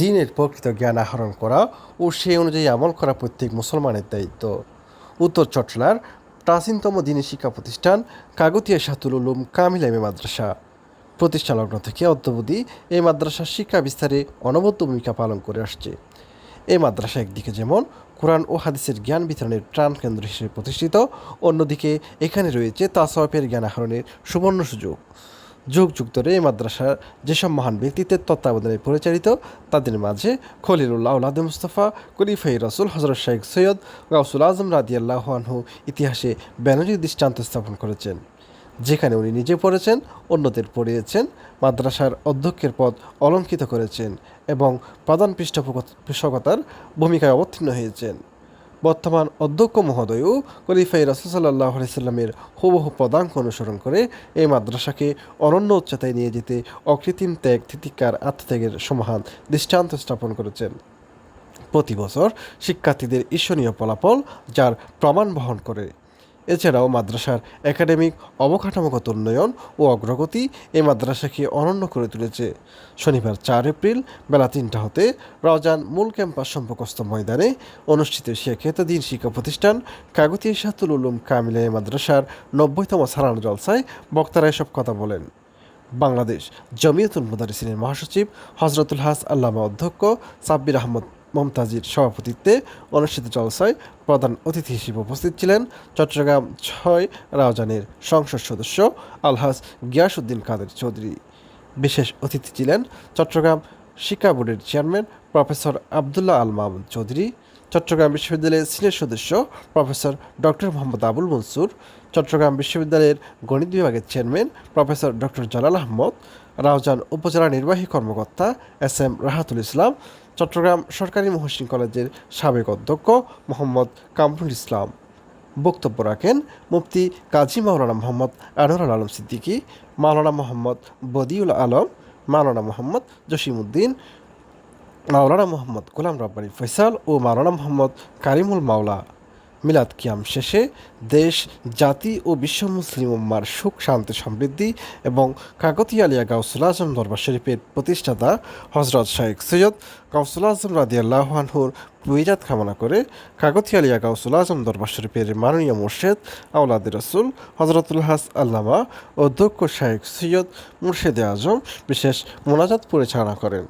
দিনের প্রকৃত জ্ঞান আহরণ করা ও সেই অনুযায়ী আমল করা প্রত্যেক মুসলমানের দায়িত্ব। উত্তর চট্টলার প্রাচীনতম দিনী শিক্ষা প্রতিষ্ঠান কাগতিয়া শাতুল উলুম কামিল এম এ মাদ্রাসা প্রতিষ্ঠা লগ্ন থেকে অদ্যাবধি এই মাদ্রাসার শিক্ষা বিস্তারে অনবদ্য ভূমিকা পালন করে আসছে। এই মাদ্রাসা একদিকে যেমন কোরআন ও হাদিসের জ্ঞান বিতরণের প্রাণকেন্দ্র হিসেবে প্রতিষ্ঠিত, অন্যদিকে এখানে রয়েছে তাসাউফের জ্ঞান আহরণের সুবর্ণ সুযোগ। যুগ যুগ ধরে এই মাদ্রাসা যেসব মহান ব্যক্তিত্বের তত্ত্বাবধানে পরিচালিত, তাদের মাঝে খলিলুল্লাহ আউলাদ মুস্তফা, খলিফায়ে রাসূল হযরত শাইখ সৈয়দ গাউসুল আজম রাদিয়াল্লাহু আনহু ইতিহাসে ব্যানারী দৃষ্টান্ত স্থাপন করেছেন। যেখানে উনি নিজে পড়েছেন, অন্যদের পড়িয়েছেন, মাদ্রাসার অধ্যক্ষের পদ অলঙ্কিত করেছেন এবং প্রধান পৃষ্ঠপোষকতার ভূমিকায় অবতীর্ণ হয়েছেন। বর্তমান অধ্যক্ষ মহোদয়ও খলিফায়ে রাসূল সাল্লাল্লাহু আলাইহি সাল্লামের হুবহু পদাঙ্ক অনুসরণ করে এই মাদ্রাসাকে অনন্য উচ্চতায় নিয়ে যেতে অকৃত্রিম ত্যাগ তিতিক্ষার আত্মত্যাগের সমাহান দৃষ্টান্ত স্থাপন করেছেন। প্রতি বছর শিক্ষার্থীদের ঈর্ষণীয় ফলাফল যার প্রমাণ বহন করে। এছাড়াও মাদ্রাসার একাডেমিক অবকাঠামোগত উন্নয়ন ও অগ্রগতি এই মাদ্রাসাকে অনন্য করে তুলেছে। শনিবার ৪ এপ্রিল বেলা ৩টা হতে রাউজান মূল ক্যাম্পাস সম্পর্কস্থ ময়দানে অনুষ্ঠিত শিক্ষিত দিন শিক্ষা প্রতিষ্ঠান কাগতিয়া শাতুল উলুম কামিল এ মাদ্রাসার ৯০তম সালানা জলসায় বক্তারা এসব কথা বলেন। বাংলাদেশ জমিয়তুল মুদারিসিনের মহাসচিব হজরতুল হাস আল্লামা অধ্যক্ষ সাব্বির আহমদ মমতাজির সভাপতিত্বে অনুষ্ঠিত জলসায় প্রধান অতিথি হিসেবে উপস্থিত ছিলেন চট্টগ্রাম ৬ রাউজানের সংসদ সদস্য আলহাজ গিয়াসউদ্দিন কাদের চৌধুরী। বিশেষ অতিথি ছিলেন চট্টগ্রাম শিক্ষা বোর্ডের চেয়ারম্যান প্রফেসর আবদুল্লাহ আল মামুন চৌধুরী, চট্টগ্রাম বিশ্ববিদ্যালয়ের সিনিয়র সদস্য প্রফেসর ডক্টর মোহাম্মদ আবুল মনসুর, চট্টগ্রাম বিশ্ববিদ্যালয়ের গণিত বিভাগের chairman professor doctor Jalal Ahmed, Raozan উপজেলা নির্বাহী কর্মকর্তা এস এম রাহাতুল ইসলাম, চট্টগ্রাম সরকারি মহসিন কলেজের সাবেক অধ্যক্ষ মোহাম্মদ কামরুল ইসলাম। বক্তব্য রাখেন মুফতি কাজী মাওলানা মোহাম্মদ আনোয়ার আলম সিদ্দিকী, মাওলানা মোহাম্মদ বদিউল আলম, মাওলানা মোহাম্মদ জসিমউদ্দিন, মাওলানা মোহাম্মদ গোলাম রব্বানী ফয়সাল ও মাওলানা মোহাম্মদ কারিমুল মাওলা। মিলাদ কিয়াম শেষে দেশ, জাতি ও বিশ্ব মুসলিম উম্মার সুখ, শান্তি, সমৃদ্ধি এবং কাকতিয়া আলিয়া গাউসুল আজম দরবার শরীফের প্রতিষ্ঠাতা হজরত শাইখ সৈয়দ গাউসুল আজম রাদিয়াল্লাহু আনহুর প্রতিজাত কামনা করে কাকতিয়া আলিয়া গাউসুল আজম দরবার শরীফের মাননীয় মুর্শেদ আওলাদ রাসূল হজরতুল হাস আল্লামা অধ্যক্ষ শাইখ সৈয়দ মুর্শেদে আজম বিশেষ মোনাজাত পরিচালনা করেন।